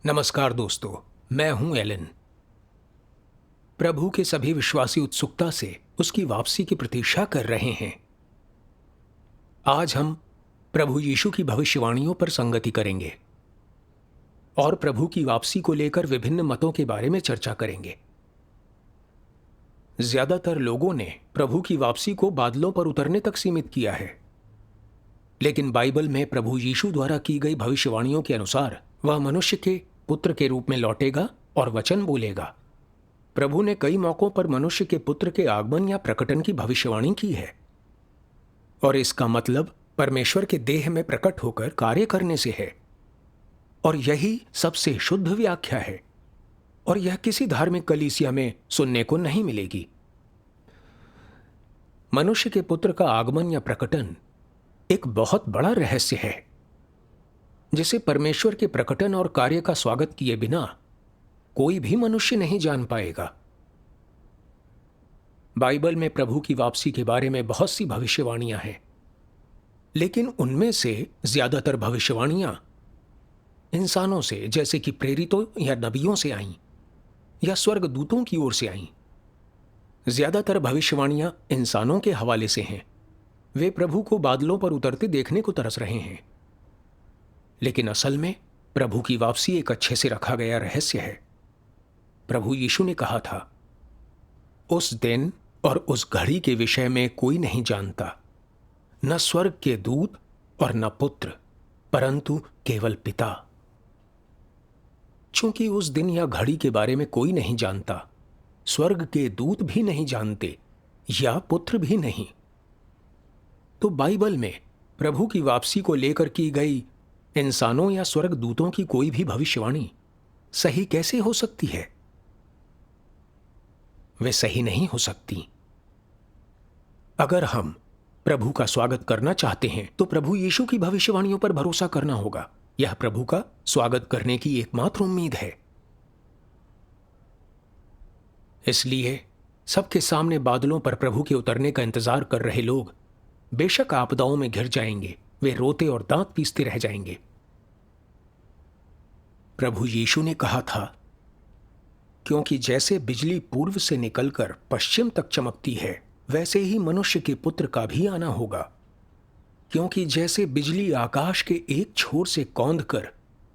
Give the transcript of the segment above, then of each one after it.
नमस्कार दोस्तों, मैं हूं एलन। प्रभु के सभी विश्वासी उत्सुकता से उसकी वापसी की प्रतीक्षा कर रहे हैं। आज हम प्रभु यीशु की भविष्यवाणियों पर संगति करेंगे और प्रभु की वापसी को लेकर विभिन्न मतों के बारे में चर्चा करेंगे। ज्यादातर लोगों ने प्रभु की वापसी को बादलों पर उतरने तक सीमित किया है, लेकिन बाइबल में प्रभु यीशु द्वारा की गई भविष्यवाणियों के अनुसार वह मनुष्य के पुत्र के रूप में लौटेगा और वचन बोलेगा। प्रभु ने कई मौकों पर मनुष्य के पुत्र के आगमन या प्रकटन की भविष्यवाणी की है, और इसका मतलब परमेश्वर के देह में प्रकट होकर कार्य करने से है, और यही सबसे शुद्ध व्याख्या है, और यह किसी धार्मिक कलीसिया में सुनने को नहीं मिलेगी। मनुष्य के पुत्र का आगमन या प्रकटन एक बहुत बड़ा रहस्य है, जिसे परमेश्वर के प्रकटन और कार्य का स्वागत किए बिना कोई भी मनुष्य नहीं जान पाएगा। बाइबल में प्रभु की वापसी के बारे में बहुत सी भविष्यवाणियां हैं, लेकिन उनमें से ज्यादातर भविष्यवाणियां इंसानों से, जैसे कि प्रेरितों या नबियों से आईं या स्वर्गदूतों की ओर से आईं। ज्यादातर भविष्यवाणियां इंसानों के हवाले से हैं। वे प्रभु को बादलों पर उतरते देखने को तरस रहे हैं, लेकिन असल में प्रभु की वापसी एक अच्छे से रखा गया रहस्य है। प्रभु यीशु ने कहा था, उस दिन और उस घड़ी के विषय में कोई नहीं जानता, न स्वर्ग के दूत और न पुत्र, परंतु केवल पिता। चूंकि उस दिन या घड़ी के बारे में कोई नहीं जानता, स्वर्ग के दूत भी नहीं जानते या पुत्र भी नहीं, तो बाइबल में प्रभु की वापसी को लेकर की गई इंसानों या स्वर्ग दूतों की कोई भी भविष्यवाणी सही कैसे हो सकती है? वे सही नहीं हो सकती। अगर हम प्रभु का स्वागत करना चाहते हैं तो प्रभु यीशु की भविष्यवाणियों पर भरोसा करना होगा। यह प्रभु का स्वागत करने की एकमात्र उम्मीद है। इसलिए सबके सामने बादलों पर प्रभु के उतरने का इंतजार कर रहे लोग बेशक आपदाओं में घिर जाएंगे, वे रोते और दांत पीसते रह जाएंगे। प्रभु यीशु ने कहा था, क्योंकि जैसे बिजली पूर्व से निकलकर पश्चिम तक चमकती है, वैसे ही मनुष्य के पुत्र का भी आना होगा। क्योंकि जैसे बिजली आकाश के एक छोर से कौंधकर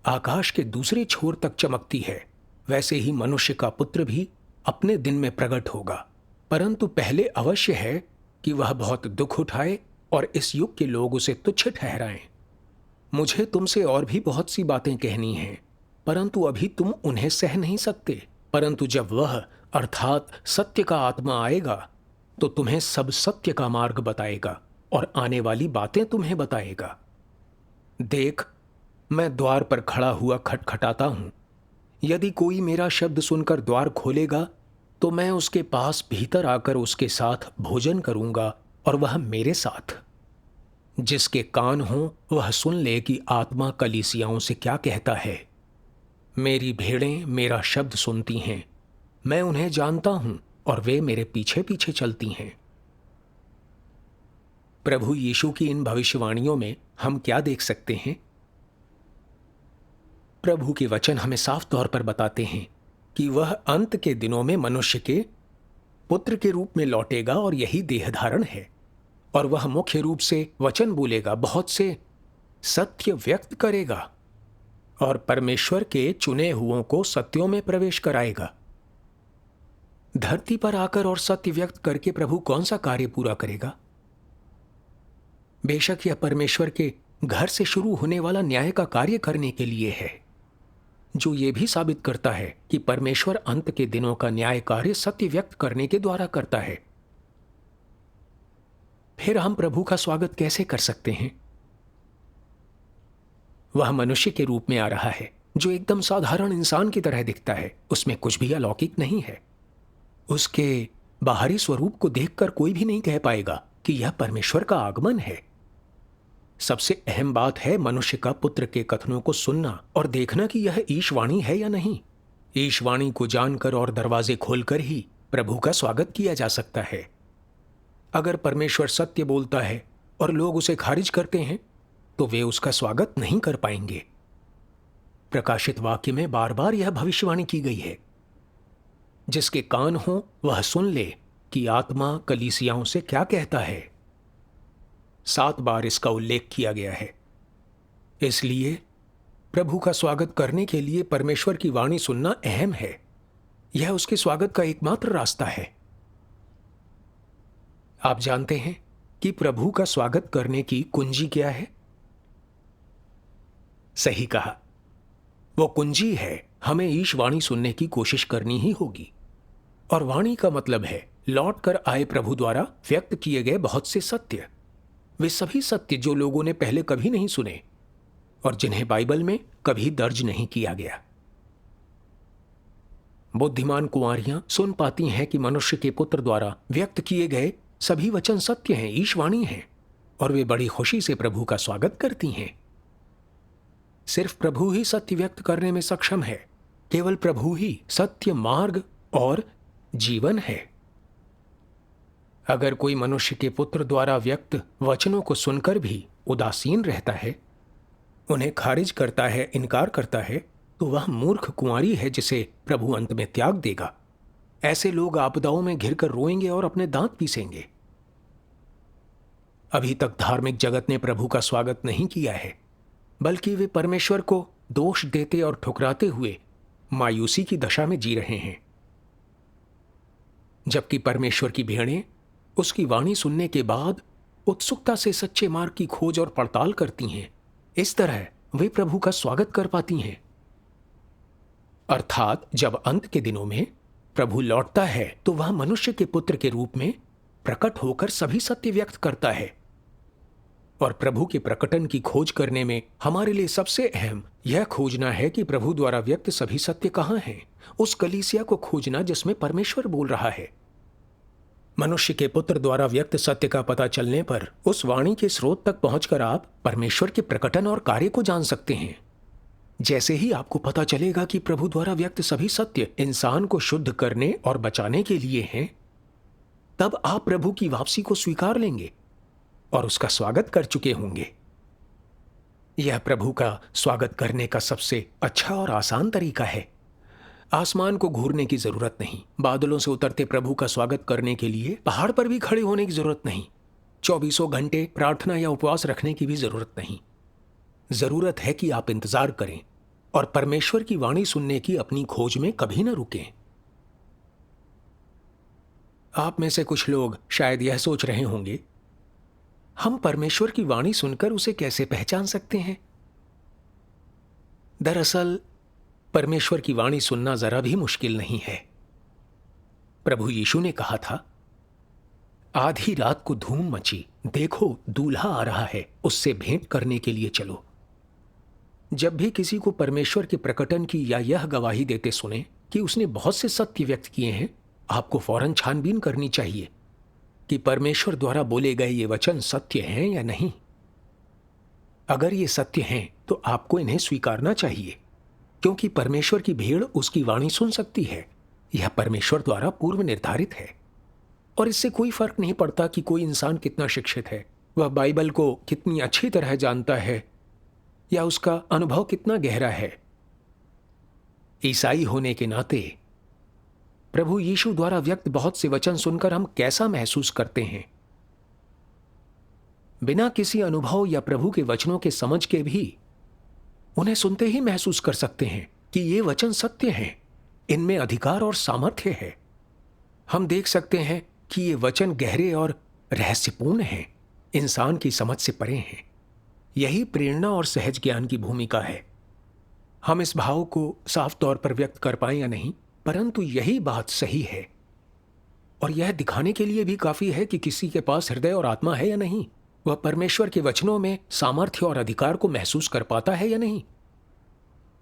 आकाश के दूसरे छोर तक चमकती है, वैसे ही मनुष्य का पुत्र भी अपने दिन में प्रकट होगा। परंतु पहले अवश्य है कि वह बहुत दुख उठाए और इस युग के लोग उसे तुच्छ ठहराएं। मुझे तुमसे और भी बहुत सी बातें कहनी हैं, परंतु अभी तुम उन्हें सह नहीं सकते। परंतु जब वह अर्थात सत्य का आत्मा आएगा तो तुम्हें सब सत्य का मार्ग बताएगा और आने वाली बातें तुम्हें बताएगा। देख, मैं द्वार पर खड़ा हुआ खटखटाता हूं। यदि कोई मेरा शब्द सुनकर द्वार खोलेगा तो मैं उसके पास भीतर आकर उसके साथ भोजन करूंगा और वह मेरे साथ। जिसके कान हो वह सुन ले कि आत्मा कलीसियाओं से क्या कहता है। मेरी भेड़ें मेरा शब्द सुनती हैं, मैं उन्हें जानता हूं और वे मेरे पीछे पीछे चलती हैं। प्रभु यीशु की इन भविष्यवाणियों में हम क्या देख सकते हैं? प्रभु के वचन हमें साफ तौर पर बताते हैं कि वह अंत के दिनों में मनुष्य के पुत्र के रूप में लौटेगा, और यही देह धारण है, और वह मुख्य रूप से वचन बोलेगा, बहुत से सत्य व्यक्त करेगा और परमेश्वर के चुने हुओं को सत्यों में प्रवेश कराएगा। धरती पर आकर और सत्य व्यक्त करके प्रभु कौन सा कार्य पूरा करेगा? बेशक यह परमेश्वर के घर से शुरू होने वाला न्याय का कार्य करने के लिए है, जो यह भी साबित करता है कि परमेश्वर अंत के दिनों का न्याय कार्य सत्य व्यक्त करने के द्वारा करता है। फिर हम प्रभु का स्वागत कैसे कर सकते हैं? वह मनुष्य के रूप में आ रहा है, जो एकदम साधारण इंसान की तरह दिखता है। उसमें कुछ भी अलौकिक नहीं है। उसके बाहरी स्वरूप को देखकर कोई भी नहीं कह पाएगा कि यह परमेश्वर का आगमन है। सबसे अहम बात है मनुष्य का पुत्र के कथनों को सुनना और देखना कि यह ईशवाणी है या नहीं। ईशवाणी को जानकर और दरवाजे खोलकर ही प्रभु का स्वागत किया जा सकता है। अगर परमेश्वर सत्य बोलता है और लोग उसे खारिज करते हैं तो वे उसका स्वागत नहीं कर पाएंगे। प्रकाशित वाक्य में बार बार यह भविष्यवाणी की गई है। जिसके कान हो वह सुन ले कि आत्मा कलीसियाओं से क्या कहता है। 7 बार इसका उल्लेख किया गया है। इसलिए प्रभु का स्वागत करने के लिए परमेश्वर की वाणी सुनना अहम है। यह उसके स्वागत का एकमात्र रास्ता है। आप जानते हैं कि प्रभु का स्वागत करने की कुंजी क्या है? सही कहा, वो कुंजी है हमें ईश वाणी सुनने की कोशिश करनी ही होगी। और वाणी का मतलब है लौट कर आए प्रभु द्वारा व्यक्त किए गए बहुत से सत्य। वे सभी सत्य जो लोगों ने पहले कभी नहीं सुने और जिन्हें बाइबल में कभी दर्ज नहीं किया गया। बुद्धिमान कुंवारियां सुन पाती हैं कि मनुष्य के पुत्र द्वारा व्यक्त किए गए सभी वचन सत्य हैं, ईशवाणी हैं, और वे बड़ी खुशी से प्रभु का स्वागत करती हैं। सिर्फ प्रभु ही सत्य व्यक्त करने में सक्षम है। केवल प्रभु ही सत्य, मार्ग और जीवन है। अगर कोई मनुष्य के पुत्र द्वारा व्यक्त वचनों को सुनकर भी उदासीन रहता है, उन्हें खारिज करता है, इनकार करता है, तो वह मूर्ख कुंवारी है जिसे प्रभु अंत में त्याग देगा। ऐसे लोग आपदाओं में घिरकर रोएंगे और अपने दांत पीसेंगे। अभी तक धार्मिक जगत ने प्रभु का स्वागत नहीं किया है, बल्कि वे परमेश्वर को दोष देते और ठुकराते हुए मायूसी की दशा में जी रहे हैं। जबकि परमेश्वर की भेड़ें उसकी वाणी सुनने के बाद उत्सुकता से सच्चे मार्ग की खोज और पड़ताल करती हैं। इस तरह वे प्रभु का स्वागत कर पाती हैं। अर्थात जब अंत के दिनों में प्रभु लौटता है तो वह मनुष्य के पुत्र के रूप में प्रकट होकर सभी सत्य व्यक्त करता है। और प्रभु के प्रकटन की खोज करने में हमारे लिए सबसे अहम यह खोजना है कि प्रभु द्वारा व्यक्त सभी सत्य कहाँ हैं। उस कलीसिया को खोजना जिसमें परमेश्वर बोल रहा है। मनुष्य के पुत्र द्वारा व्यक्त सत्य का पता चलने पर उस वाणी के स्रोत तक पहुंचकर आप परमेश्वर के प्रकटन और कार्य को जान सकते हैं। जैसे ही आपको पता चलेगा कि प्रभु द्वारा व्यक्त सभी सत्य इंसान को शुद्ध करने और बचाने के लिए हैं, तब आप प्रभु की वापसी को स्वीकार लेंगे और उसका स्वागत कर चुके होंगे। यह प्रभु का स्वागत करने का सबसे अच्छा और आसान तरीका है। आसमान को घूरने की जरूरत नहीं, बादलों से उतरते प्रभु का स्वागत करने के लिए पहाड़ पर भी खड़े होने की जरूरत नहीं, 24 घंटे प्रार्थना या उपवास रखने की भी जरूरत नहीं। जरूरत है कि आप इंतजार करें और परमेश्वर की वाणी सुनने की अपनी खोज में कभी न रुकें। आप में से कुछ लोग शायद यह सोच रहे होंगे, हम परमेश्वर की वाणी सुनकर उसे कैसे पहचान सकते हैं? दरअसल परमेश्वर की वाणी सुनना जरा भी मुश्किल नहीं है। प्रभु यीशु ने कहा था, आधी रात को धूम मची, देखो दूल्हा आ रहा है, उससे भेंट करने के लिए चलो। जब भी किसी को परमेश्वर के प्रकटन की या यह गवाही देते सुने कि उसने बहुत से सत्य व्यक्त किए हैं, आपको फौरन छानबीन करनी चाहिए कि परमेश्वर द्वारा बोले गए ये वचन सत्य हैं या नहीं। अगर ये सत्य हैं तो आपको इन्हें स्वीकारना चाहिए, क्योंकि परमेश्वर की भेड़ उसकी वाणी सुन सकती है। यह परमेश्वर द्वारा पूर्व निर्धारित है और इससे कोई फर्क नहीं पड़ता कि कोई इंसान कितना शिक्षित है, वह बाइबल को कितनी अच्छी तरह जानता है या उसका अनुभव कितना गहरा है। ईसाई होने के नाते प्रभु यीशु द्वारा व्यक्त बहुत से वचन सुनकर हम कैसा महसूस करते हैं? बिना किसी अनुभव या प्रभु के वचनों के समझ के भी उन्हें सुनते ही महसूस कर सकते हैं कि ये वचन सत्य हैं, इनमें अधिकार और सामर्थ्य है। हम देख सकते हैं कि ये वचन गहरे और रहस्यपूर्ण हैं, इंसान की समझ से परे हैं। यही प्रेरणा और सहज ज्ञान की भूमिका है। हम इस भाव को साफ तौर पर व्यक्त कर पाए या नहीं, परंतु यही बात सही है। और यह दिखाने के लिए भी काफी है कि किसी के पास हृदय और आत्मा है या नहीं, वह परमेश्वर के वचनों में सामर्थ्य और अधिकार को महसूस कर पाता है या नहीं।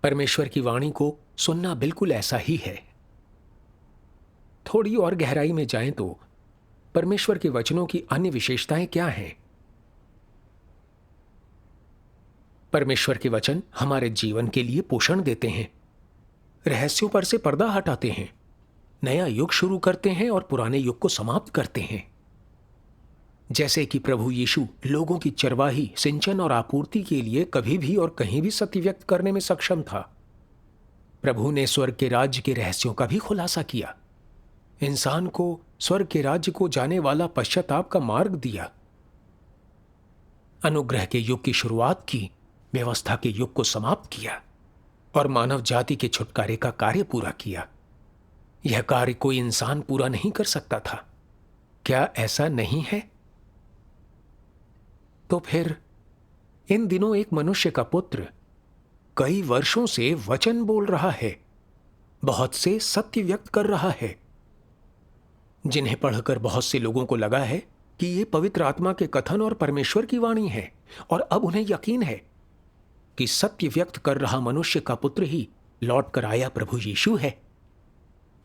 परमेश्वर की वाणी को सुनना बिल्कुल ऐसा ही है। थोड़ी और गहराई में जाएं तो परमेश्वर के वचनों की अन्य विशेषताएं क्या हैं? परमेश्वर के वचन हमारे जीवन के लिए पोषण देते हैं, रहस्यों पर से पर्दा हटाते हैं, नया युग शुरू करते हैं और पुराने युग को समाप्त करते हैं। जैसे कि प्रभु यीशु लोगों की चरवाही, सिंचन और आपूर्ति के लिए कभी भी और कहीं भी सत्य व्यक्त करने में सक्षम था। प्रभु ने स्वर्ग के राज्य के रहस्यों का भी खुलासा किया, इंसान को स्वर्ग के राज्य को जाने वाला पश्चाताप का मार्ग दिया, अनुग्रह के युग की शुरुआत की, व्यवस्था के युग को समाप्त किया और मानव जाति के छुटकारे का कार्य पूरा किया। यह कार्य कोई इंसान पूरा नहीं कर सकता था। क्या ऐसा नहीं है? तो फिर इन दिनों एक मनुष्य का पुत्र कई वर्षों से वचन बोल रहा है, बहुत से सत्य व्यक्त कर रहा है, जिन्हें पढ़कर बहुत से लोगों को लगा है कि ये पवित्र आत्मा के कथन और परमेश्वर की वाणी है, और अब उन्हें यकीन है कि सत्य व्यक्त कर रहा मनुष्य का पुत्र ही लौट कर आया प्रभु यीशु है,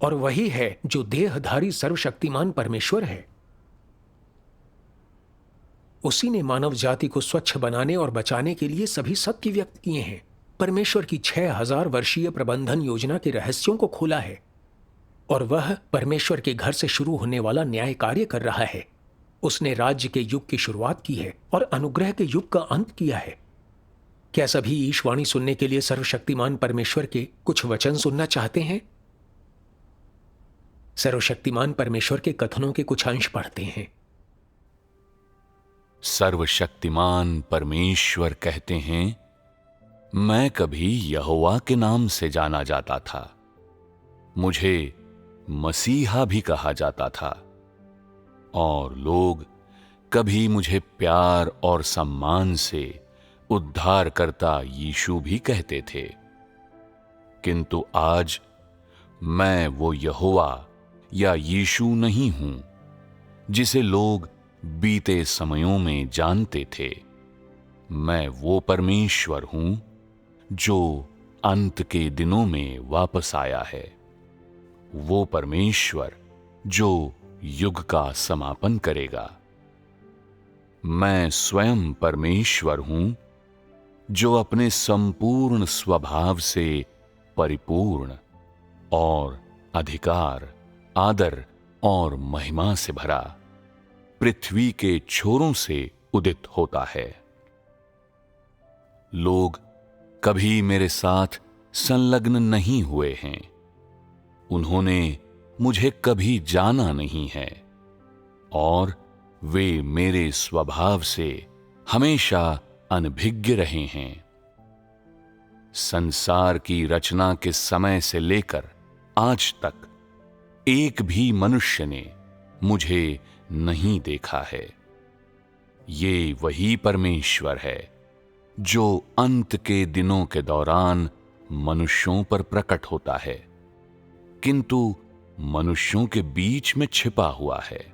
और वही है जो देहधारी सर्वशक्तिमान परमेश्वर है। उसी ने मानव जाति को स्वच्छ बनाने और बचाने के लिए सभी सत्य व्यक्त किए हैं। परमेश्वर की 6000 वर्षीय प्रबंधन योजना के रहस्यों को खोला है, और वह परमेश्वर के घर से शुरू होने वाला न्याय कार्य कर रहा है। उसने राज्य के युग की शुरुआत की है और अनुग्रह के युग का अंत किया है। क्या सभी ईशवाणी सुनने के लिए सर्वशक्तिमान परमेश्वर के कुछ वचन सुनना चाहते हैं? सर्वशक्तिमान परमेश्वर के कथनों के कुछ अंश पढ़ते हैं। सर्वशक्तिमान परमेश्वर कहते हैं, मैं कभी यहोवा के नाम से जाना जाता था, मुझे मसीहा भी कहा जाता था, और लोग कभी मुझे प्यार और सम्मान से उद्धारकर्ता यीशु भी कहते थे। किंतु आज मैं वो यहोवा या यीशु नहीं हूं जिसे लोग बीते समयों में जानते थे। मैं वो परमेश्वर हूं जो अंत के दिनों में वापस आया है, वो परमेश्वर जो युग का समापन करेगा। मैं स्वयं परमेश्वर हूं जो अपने संपूर्ण स्वभाव से परिपूर्ण और अधिकार, आदर और महिमा से भरा पृथ्वी के छोरों से उदित होता है। लोग कभी मेरे साथ संलग्न नहीं हुए हैं, उन्होंने मुझे कभी जाना नहीं है, और वे मेरे स्वभाव से हमेशा अनभिज्ञ रहे हैं। संसार की रचना के समय से लेकर आज तक एक भी मनुष्य ने मुझे नहीं देखा है। ये वही परमेश्वर है जो अंत के दिनों के दौरान मनुष्यों पर प्रकट होता है, किंतु मनुष्यों के बीच में छिपा हुआ है।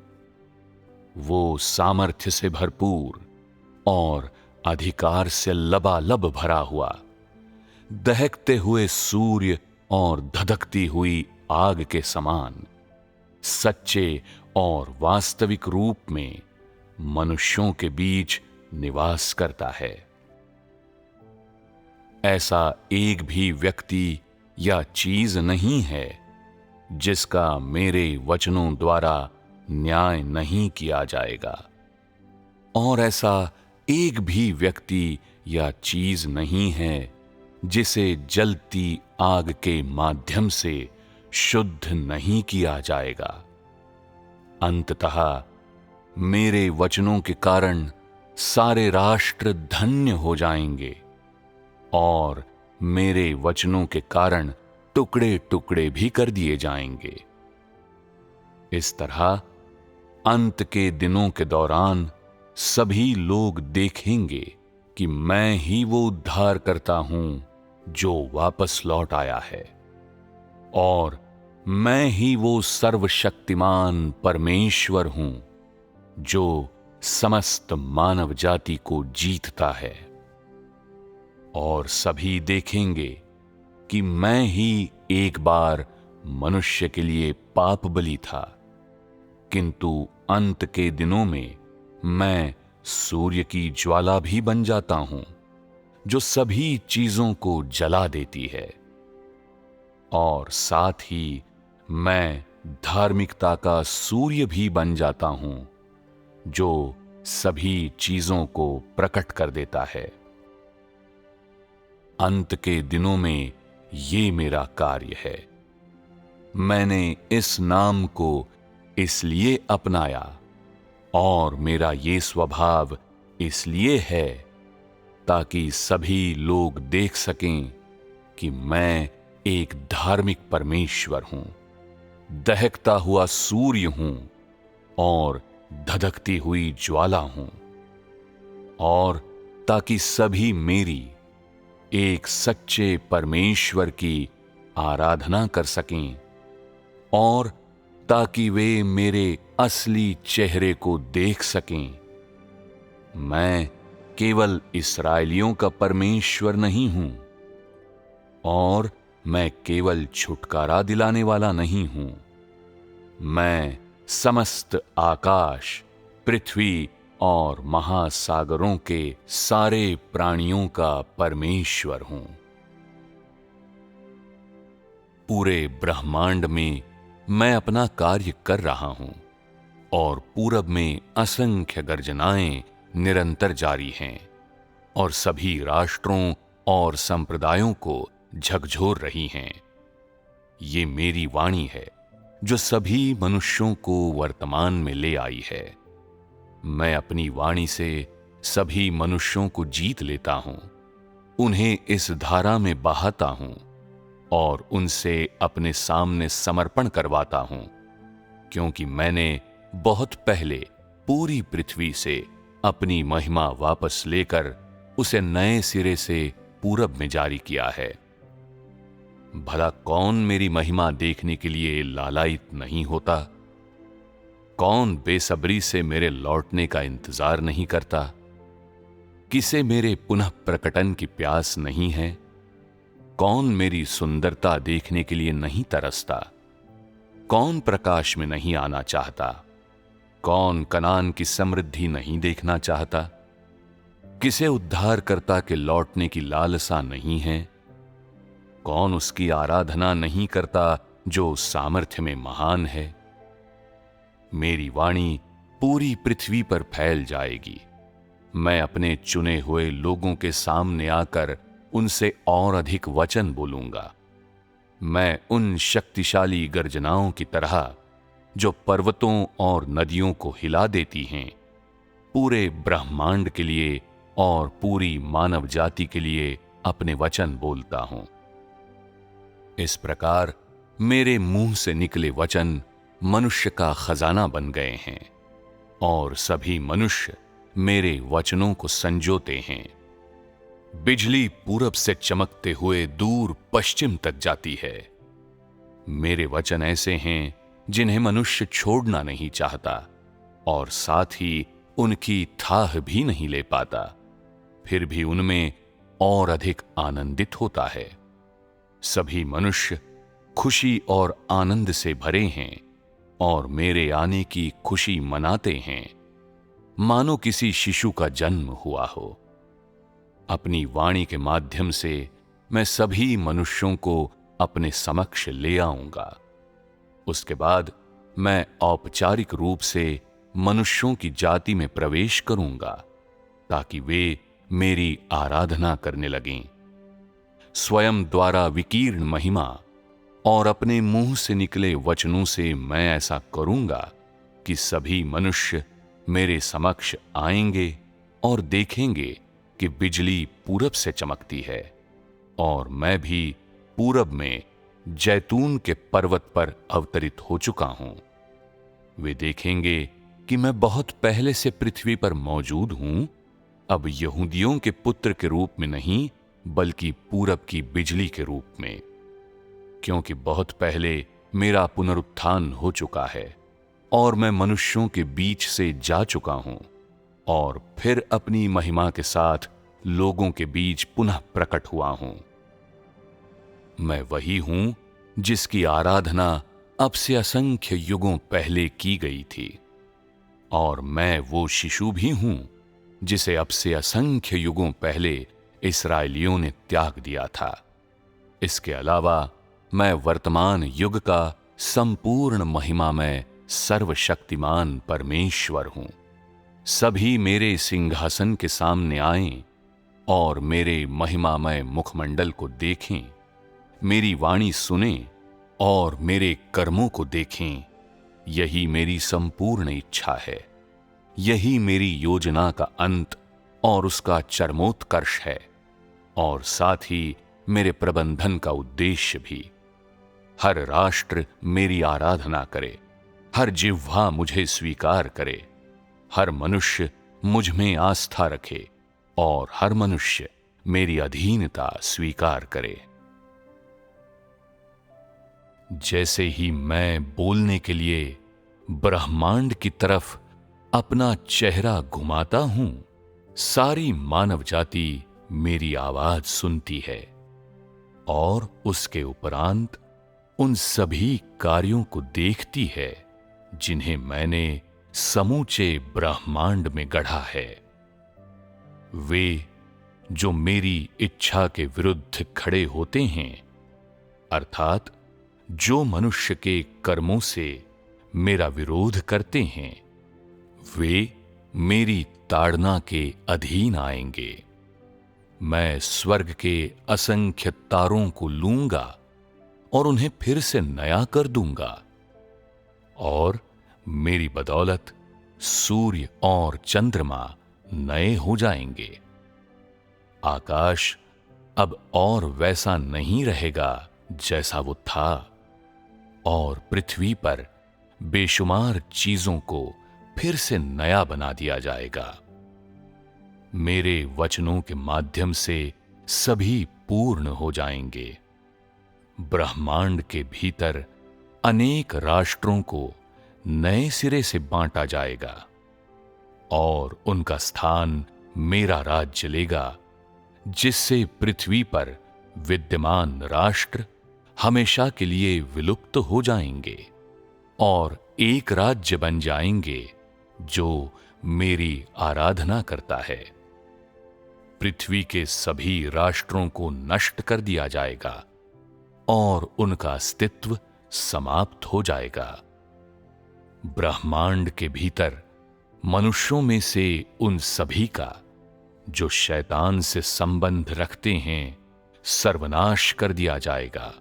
वो सामर्थ्य से भरपूर और अधिकार से लबालब भरा हुआ, दहकते हुए सूर्य और धधकती हुई आग के समान सच्चे और वास्तविक रूप में मनुष्यों के बीच निवास करता है। ऐसा एक भी व्यक्ति या चीज नहीं है जिसका मेरे वचनों द्वारा न्याय नहीं किया जाएगा, और ऐसा एक भी व्यक्ति या चीज नहीं है जिसे जलती आग के माध्यम से शुद्ध नहीं किया जाएगा। अंततः मेरे वचनों के कारण सारे राष्ट्र धन्य हो जाएंगे, और मेरे वचनों के कारण टुकड़े टुकड़े भी कर दिए जाएंगे। इस तरह अंत के दिनों के दौरान सभी लोग देखेंगे कि मैं ही वो उद्धार करता हूं जो वापस लौट आया है, और मैं ही वो सर्वशक्तिमान परमेश्वर हूं जो समस्त मानव जाति को जीतता है। और सभी देखेंगे कि मैं ही एक बार मनुष्य के लिए पाप बलि था, किंतु अंत के दिनों में मैं सूर्य की ज्वाला भी बन जाता हूं जो सभी चीजों को जला देती है, और साथ ही मैं धार्मिकता का सूर्य भी बन जाता हूं जो सभी चीजों को प्रकट कर देता है। अंत के दिनों में ये मेरा कार्य है। मैंने इस नाम को इसलिए अपनाया और मेरा ये स्वभाव इसलिए है ताकि सभी लोग देख सकें कि मैं एक धार्मिक परमेश्वर हूं, दहकता हुआ सूर्य हूं और धधकती हुई ज्वाला हूं, और ताकि सभी मेरी एक सच्चे परमेश्वर की आराधना कर सकें और ताकि वे मेरे असली चेहरे को देख सकें। मैं केवल इस्राएलियों का परमेश्वर नहीं हूं और मैं केवल छुटकारा दिलाने वाला नहीं हूं। मैं समस्त आकाश, पृथ्वी और महासागरों के सारे प्राणियों का परमेश्वर हूं। पूरे ब्रह्मांड में मैं अपना कार्य कर रहा हूं और पूरब में असंख्य गर्जनाएं निरंतर जारी हैं और सभी राष्ट्रों और संप्रदायों को झकझोर रही हैं। ये मेरी वाणी है जो सभी मनुष्यों को वर्तमान में ले आई है। मैं अपनी वाणी से सभी मनुष्यों को जीत लेता हूं, उन्हें इस धारा में बहाता हूं और उनसे अपने सामने समर्पण करवाता हूं, क्योंकि मैंने बहुत पहले पूरी पृथ्वी से अपनी महिमा वापस लेकर उसे नए सिरे से पूरब में जारी किया है। भला कौन मेरी महिमा देखने के लिए लालायित नहीं होता? कौन बेसब्री से मेरे लौटने का इंतजार नहीं करता? किसे मेरे पुनः प्रकटन की प्यास नहीं है? कौन मेरी सुंदरता देखने के लिए नहीं तरसता? कौन प्रकाश में नहीं आना चाहता? कौन कनान की समृद्धि नहीं देखना चाहता? किसे उद्धारकर्ता के लौटने की लालसा नहीं है? कौन उसकी आराधना नहीं करता जो सामर्थ्य में महान है? मेरी वाणी पूरी पृथ्वी पर फैल जाएगी। मैं अपने चुने हुए लोगों के सामने आकर उनसे और अधिक वचन बोलूंगा। मैं उन शक्तिशाली गर्जनाओं की तरह जो पर्वतों और नदियों को हिला देती हैं, पूरे ब्रह्मांड के लिए और पूरी मानव जाति के लिए अपने वचन बोलता हूं। इस प्रकार मेरे मुंह से निकले वचन मनुष्य का खजाना बन गए हैं और सभी मनुष्य मेरे वचनों को संजोते हैं। बिजली पूरब से चमकते हुए दूर पश्चिम तक जाती है। मेरे वचन ऐसे हैं जिन्हें मनुष्य छोड़ना नहीं चाहता और साथ ही उनकी थाह भी नहीं ले पाता, फिर भी उनमें और अधिक आनंदित होता है। सभी मनुष्य खुशी और आनंद से भरे हैं और मेरे आने की खुशी मनाते हैं, मानो किसी शिशु का जन्म हुआ हो। अपनी वाणी के माध्यम से मैं सभी मनुष्यों को अपने समक्ष ले आऊंगा। उसके बाद मैं औपचारिक रूप से मनुष्यों की जाति में प्रवेश करूंगा ताकि वे मेरी आराधना करने लगें। स्वयं द्वारा विकीर्ण महिमा और अपने मुंह से निकले वचनों से मैं ऐसा करूंगा कि सभी मनुष्य मेरे समक्ष आएंगे और देखेंगे कि बिजली पूरब से चमकती है और मैं भी पूरब में जैतून के पर्वत पर अवतरित हो चुका हूं। वे देखेंगे कि मैं बहुत पहले से पृथ्वी पर मौजूद हूं, अब यहूदियों के पुत्र के रूप में नहीं बल्कि पूरब की बिजली के रूप में, क्योंकि बहुत पहले मेरा पुनरुत्थान हो चुका है और मैं मनुष्यों के बीच से जा चुका हूं और फिर अपनी महिमा के साथ लोगों के बीच पुनः प्रकट हुआ हूं। मैं वही हूं जिसकी आराधना अब से असंख्य युगों पहले की गई थी और मैं वो शिशु भी हूं जिसे अब से असंख्य युगों पहले इस्राएलियों ने त्याग दिया था। इसके अलावा मैं वर्तमान युग का संपूर्ण महिमा में सर्वशक्तिमान परमेश्वर हूं। सभी मेरे सिंहासन के सामने आएं और मेरे महिमामय मुखमंडल को देखें, मेरी वाणी सुनें और मेरे कर्मों को देखें। यही मेरी संपूर्ण इच्छा है, यही मेरी योजना का अंत और उसका चरमोत्कर्ष है, और साथ ही मेरे प्रबंधन का उद्देश्य भी। हर राष्ट्र मेरी आराधना करे, हर जिह्वा मुझे स्वीकार करे, हर मनुष्य मुझ में आस्था रखे और हर मनुष्य मेरी अधीनता स्वीकार करे। जैसे ही मैं बोलने के लिए ब्रह्मांड की तरफ अपना चेहरा घुमाता हूं, सारी मानव जाति मेरी आवाज सुनती है और उसके उपरांत उन सभी कार्यों को देखती है जिन्हें मैंने समूचे ब्रह्मांड में गढ़ा है। वे जो मेरी इच्छा के विरुद्ध खड़े होते हैं, अर्थात जो मनुष्य के कर्मों से मेरा विरोध करते हैं, वे मेरी ताड़ना के अधीन आएंगे। मैं स्वर्ग के असंख्य तारों को लूंगा और उन्हें फिर से नया कर दूंगा, और मेरी बदौलत सूर्य और चंद्रमा नए हो जाएंगे। आकाश अब और वैसा नहीं रहेगा जैसा वो था, और पृथ्वी पर बेशुमार चीजों को फिर से नया बना दिया जाएगा। मेरे वचनों के माध्यम से सभी पूर्ण हो जाएंगे। ब्रह्मांड के भीतर अनेक राष्ट्रों को नए सिरे से बांटा जाएगा और उनका स्थान मेरा राज्य लेगा, जिससे पृथ्वी पर विद्यमान राष्ट्र हमेशा के लिए विलुप्त हो जाएंगे और एक राज्य बन जाएंगे जो मेरी आराधना करता है। पृथ्वी के सभी राष्ट्रों को नष्ट कर दिया जाएगा और उनका अस्तित्व समाप्त हो जाएगा। ब्रह्मांड के भीतर मनुष्यों में से उन सभी का जो शैतान से संबंध रखते हैं सर्वनाश कर दिया जाएगा,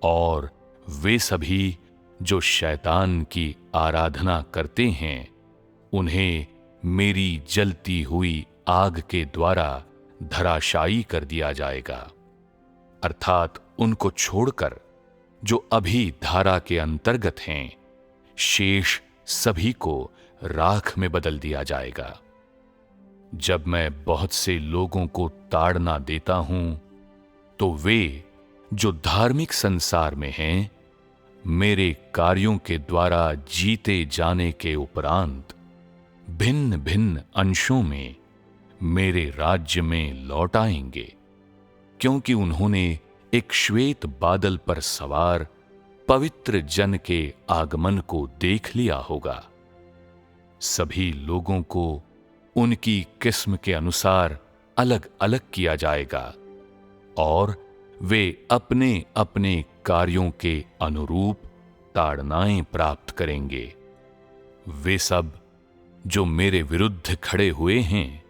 और वे सभी जो शैतान की आराधना करते हैं उन्हें मेरी जलती हुई आग के द्वारा धराशायी कर दिया जाएगा। अर्थात उनको छोड़कर जो अभी धारा के अंतर्गत हैं, शेष सभी को राख में बदल दिया जाएगा। जब मैं बहुत से लोगों को ताड़ना देता हूं, तो वे जो धार्मिक संसार में हैं, मेरे कार्यों के द्वारा जीते जाने के उपरांत भिन्न भिन्न अंशों में मेरे राज्य में लौट आएंगे, क्योंकि उन्होंने एक श्वेत बादल पर सवार पवित्र जन के आगमन को देख लिया होगा। सभी लोगों को उनकी किस्म के अनुसार अलग अलग किया जाएगा और वे अपने अपने कार्यों के अनुरूप ताड़नाएं प्राप्त करेंगे। वे सब जो मेरे विरुद्ध खड़े हुए हैं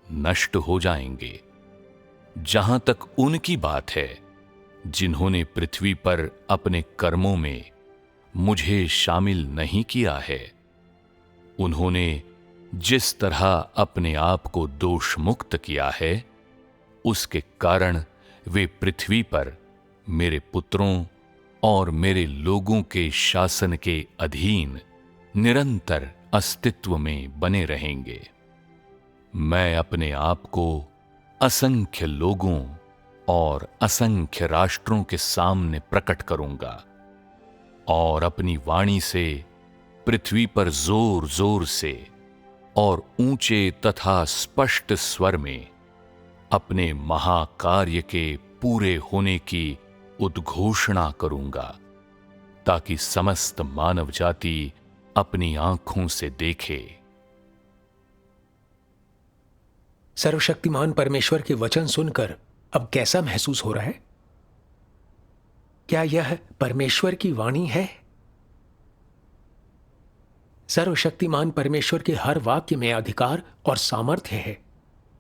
नष्ट हो जाएंगे। जहां तक उनकी बात है जिन्होंने पृथ्वी पर अपने कर्मों में मुझे शामिल नहीं किया है, उन्होंने जिस तरह अपने आप को दोष मुक्त किया है, उसके कारण वे पृथ्वी पर मेरे पुत्रों और मेरे लोगों के शासन के अधीन निरंतर अस्तित्व में बने रहेंगे। मैं अपने आप को असंख्य लोगों और असंख्य राष्ट्रों के सामने प्रकट करूंगा और अपनी वाणी से पृथ्वी पर जोर जोर से और ऊंचे तथा स्पष्ट स्वर में अपने महाकार्य के पूरे होने की उद्घोषणा करूंगा, ताकि समस्त मानव जाति अपनी आंखों से देखे। सर्वशक्तिमान परमेश्वर के वचन सुनकर अब कैसा महसूस हो रहा है? क्या यह परमेश्वर की वाणी है? सर्वशक्तिमान परमेश्वर के हर वाक्य में अधिकार और सामर्थ्य है।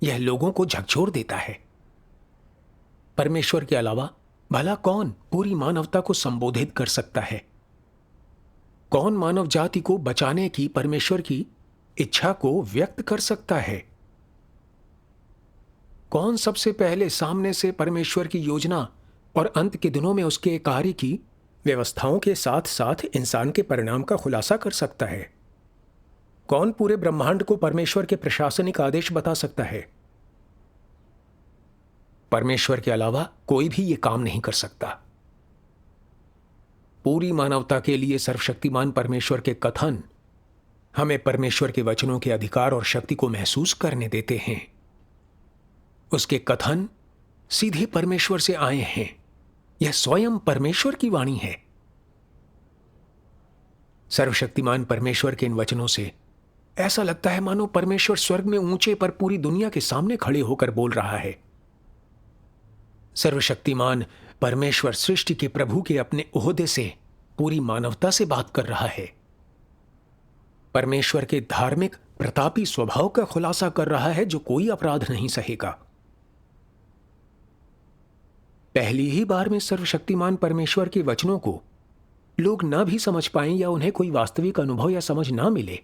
यह लोगों को झकझोर देता है। परमेश्वर के अलावा भला कौन पूरी मानवता को संबोधित कर सकता है? कौन मानव जाति को बचाने की परमेश्वर की इच्छा को व्यक्त कर सकता है? कौन सबसे पहले सामने से परमेश्वर की योजना और अंत के दिनों में उसके कार्य की व्यवस्थाओं के साथ साथ इंसान के परिणाम का खुलासा कर सकता है? कौन पूरे ब्रह्मांड को परमेश्वर के प्रशासनिक आदेश बता सकता है? परमेश्वर के अलावा कोई भी यह काम नहीं कर सकता। पूरी मानवता के लिए सर्वशक्तिमान परमेश्वर के कथन हमें परमेश्वर के वचनों के अधिकार और शक्ति को महसूस करने देते हैं। उसके कथन सीधे परमेश्वर से आए हैं। यह स्वयं परमेश्वर की वाणी है। सर्वशक्तिमान परमेश्वर के इन वचनों से ऐसा लगता है मानो परमेश्वर स्वर्ग में ऊंचे पर पूरी दुनिया के सामने खड़े होकर बोल रहा है। सर्वशक्तिमान परमेश्वर सृष्टि के प्रभु के अपने ओहदे से पूरी मानवता से बात कर रहा है। परमेश्वर के धार्मिक प्रतापी स्वभाव का खुलासा कर रहा है जो कोई अपराध नहीं सहेगा। पहली ही बार में सर्वशक्तिमान परमेश्वर के वचनों को लोग ना भी समझ पाएं या उन्हें कोई वास्तविक अनुभव या समझ ना मिले,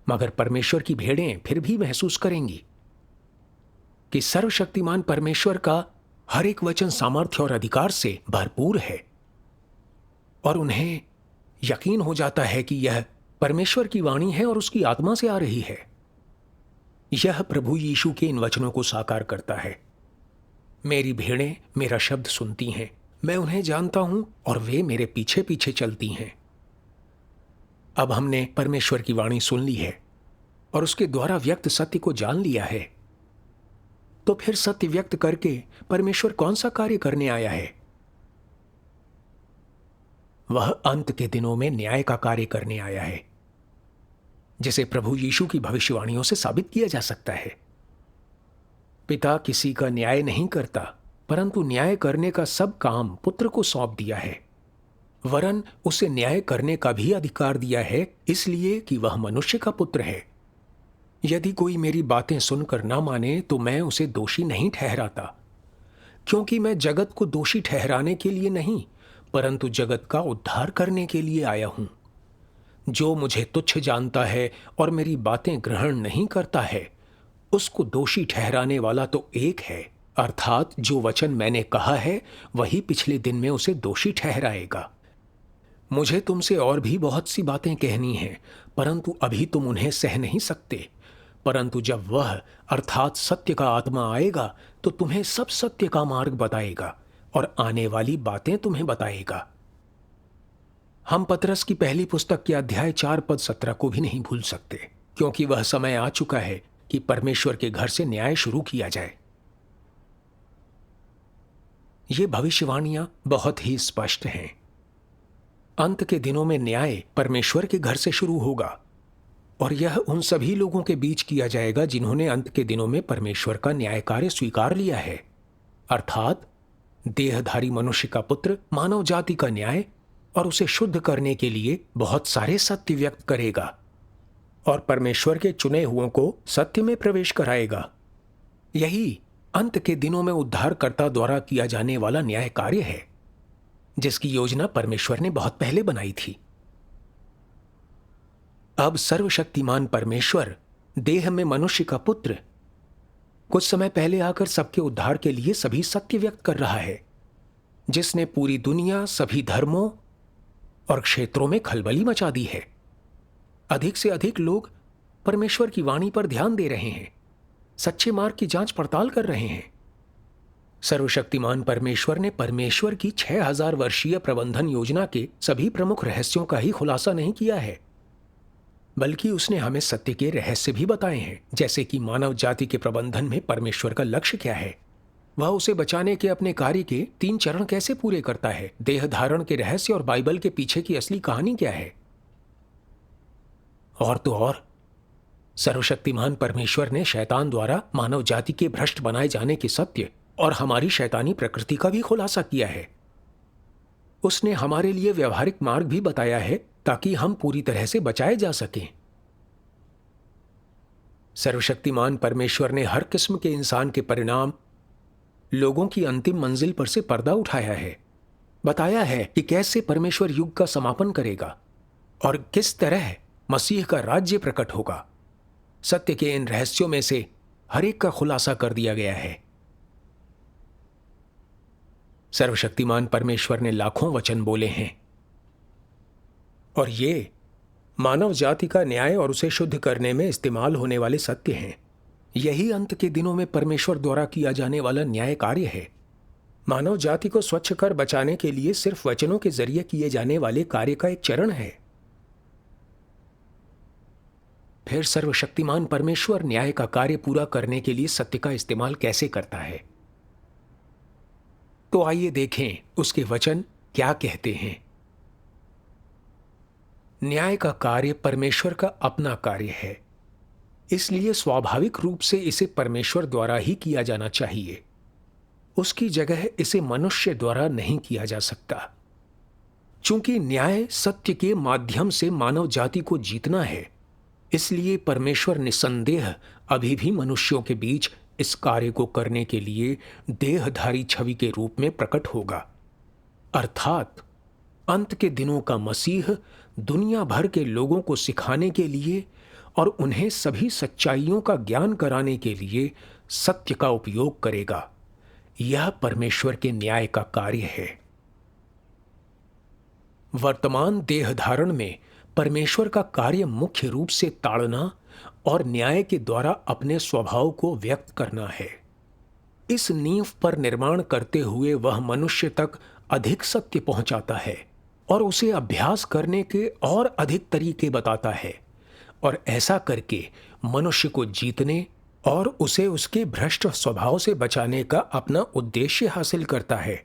मगर परमेश्वर की भेड़ें फिर भी महसूस करेंगी कि सर्वशक्तिमान परमेश्वर का हर एक वचन सामर्थ्य और अधिकार से भरपूर है, और उन्हें यकीन हो जाता है कि यह परमेश्वर की वाणी है और उसकी आत्मा से आ रही है। यह प्रभु यीशु के इन वचनों को साकार करता है। मेरी भेड़ें मेरा शब्द सुनती हैं, मैं उन्हें जानता हूं और वे मेरे पीछे पीछे चलती हैं। अब हमने परमेश्वर की वाणी सुन ली है और उसके द्वारा व्यक्त सत्य को जान लिया है। तो फिर सत्य व्यक्त करके परमेश्वर कौन सा कार्य करने आया है? वह अंत के दिनों में न्याय का कार्य करने आया है, जिसे प्रभु यीशु की भविष्यवाणियों से साबित किया जा सकता है। पिता किसी का न्याय नहीं करता, परंतु न्याय करने का सब काम पुत्र को सौंप दिया है। वरन उसे न्याय करने का भी अधिकार दिया है, इसलिए कि वह मनुष्य का पुत्र है। यदि कोई मेरी बातें सुनकर ना माने तो मैं उसे दोषी नहीं ठहराता, क्योंकि मैं जगत को दोषी ठहराने के लिए नहीं, परंतु जगत का उद्धार करने के लिए आया हूं। जो मुझे तुच्छ जानता है और मेरी बातें ग्रहण नहीं करता है, उसको दोषी ठहराने वाला तो एक है, अर्थात जो वचन मैंने कहा है वही पिछले दिन में उसे दोषी ठहराएगा। मुझे तुमसे और भी बहुत सी बातें कहनी हैं, परंतु अभी तुम उन्हें सह नहीं सकते। परंतु जब वह अर्थात सत्य का आत्मा आएगा तो तुम्हें सब सत्य का मार्ग बताएगा और आने वाली बातें तुम्हें बताएगा। हम पतरस की पहली पुस्तक के अध्याय 4 पद 17 को भी नहीं भूल सकते, क्योंकि वह समय आ चुका है कि परमेश्वर के घर से न्याय शुरू किया जाए। ये भविष्यवाणियां बहुत ही स्पष्ट हैं। अंत के दिनों में न्याय परमेश्वर के घर से शुरू होगा, और यह उन सभी लोगों के बीच किया जाएगा जिन्होंने अंत के दिनों में परमेश्वर का न्याय कार्य स्वीकार लिया है, अर्थात देहधारी मनुष्य का पुत्र मानव जाति का न्याय और उसे शुद्ध करने के लिए बहुत सारे सत्य व्यक्त करेगा और परमेश्वर के चुने हुओं को सत्य में प्रवेश कराएगा। यही अंत के दिनों में उद्धारकर्ता द्वारा किया जाने वाला न्याय कार्य है, जिसकी योजना परमेश्वर ने बहुत पहले बनाई थी। अब सर्वशक्तिमान परमेश्वर देह में मनुष्य का पुत्र कुछ समय पहले आकर सबके उद्धार के लिए सभी सत्य व्यक्त कर रहा है, जिसने पूरी दुनिया, सभी धर्मों और क्षेत्रों में खलबली मचा दी है। अधिक से अधिक लोग परमेश्वर की वाणी पर ध्यान दे रहे हैं, सच्चे मार्ग की जांच पड़ताल कर रहे हैं। सर्वशक्तिमान परमेश्वर ने परमेश्वर की 6000 वर्षीय प्रबंधन योजना के सभी प्रमुख रहस्यों का ही खुलासा नहीं किया है, बल्कि उसने हमें सत्य के रहस्य भी बताए हैं, जैसे कि मानव जाति के प्रबंधन में परमेश्वर का लक्ष्य क्या है, वह उसे बचाने के अपने कार्य के 3 चरण कैसे पूरे करता है, देह धारण के रहस्य और बाइबल के पीछे की असली कहानी क्या है। और तो और सर्वशक्तिमान परमेश्वर ने शैतान द्वारा मानव जाति के भ्रष्ट बनाए जाने के सत्य और हमारी शैतानी प्रकृति का भी खुलासा किया है। उसने हमारे लिए व्यवहारिक मार्ग भी बताया है ताकि हम पूरी तरह से बचाए जा सकें। सर्वशक्तिमान परमेश्वर ने हर किस्म के इंसान के परिणाम, लोगों की अंतिम मंजिल पर से पर्दा उठाया है, बताया है कि कैसे परमेश्वर युग का समापन करेगा और किस तरह मसीह का राज्य प्रकट होगा। सत्य के इन रहस्यों में से हर एक का खुलासा कर दिया गया है। सर्वशक्तिमान परमेश्वर ने लाखों वचन बोले हैं और ये मानव जाति का न्याय और उसे शुद्ध करने में इस्तेमाल होने वाले सत्य हैं। यही अंत के दिनों में परमेश्वर द्वारा किया जाने वाला न्याय कार्य है। मानव जाति को स्वच्छ कर बचाने के लिए सिर्फ वचनों के जरिए किए जाने वाले कार्य का एक चरण है। फिर सर्वशक्तिमान परमेश्वर न्याय का कार्य पूरा करने के लिए सत्य का इस्तेमाल कैसे करता है। तो आइए देखें उसके वचन क्या कहते हैं। न्याय का कार्य परमेश्वर का अपना कार्य है, इसलिए स्वाभाविक रूप से इसे परमेश्वर द्वारा ही किया जाना चाहिए। उसकी जगह इसे मनुष्य द्वारा नहीं किया जा सकता। चूंकि न्याय सत्य के माध्यम से मानव जाति को जीतना है, इसलिए परमेश्वर निसंदेह अभी भी मनुष्यों के बीच इस कार्य को करने के लिए देहधारी छवि के रूप में प्रकट होगा। अर्थात अंत के दिनों का मसीह दुनिया भर के लोगों को सिखाने के लिए और उन्हें सभी सच्चाइयों का ज्ञान कराने के लिए सत्य का उपयोग करेगा। यह परमेश्वर के न्याय का कार्य है। वर्तमान देह धारण में परमेश्वर का कार्य मुख्य रूप से ताड़ना और न्याय के द्वारा अपने स्वभाव को व्यक्त करना है। इस नींव पर निर्माण करते हुए वह मनुष्य तक अधिक सत्य पहुंचाता है और उसे अभ्यास करने के और अधिक तरीके बताता है, और ऐसा करके मनुष्य को जीतने और उसे उसके भ्रष्ट स्वभाव से बचाने का अपना उद्देश्य हासिल करता है।